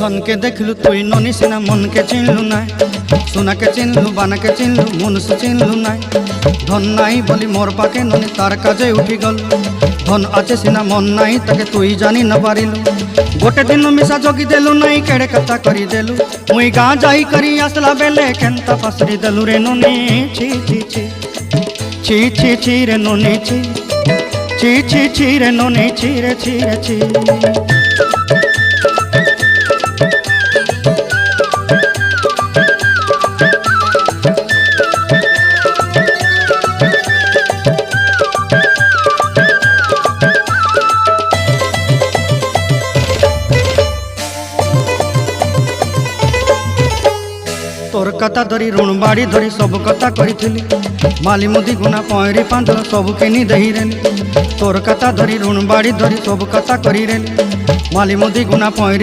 धन के देखलु तुई ननी सिना मन के चिन्हलु ना सोना के चिन्हलु बाना के चिन्हलु मनुष्य चिन्हलु ना धन नाई बोली मोर पाके ननी तार काजे उठी गल धन आचे सिना मन नाई ताके तुई जानी न पारिलु गोटे दिन मिसा जगी देलु नाई केड़े कथा करी देलु मुई गाँ जाई करी आसला बेले केंता फासरी देलु रे ननी छी छी छी छी छी छी रे ननी छी छी छी छी रे ननी छी रे छी रे छी। तोर कथा धरी ऋण बाड़ी धरी सब कथा करी माली मुदी गुना पहरी पांदर सब किनी दही रेली तोर कथा धरी ऋण बाड़ी धरी सब कथा करी रेली माली मुदी गुना पहरी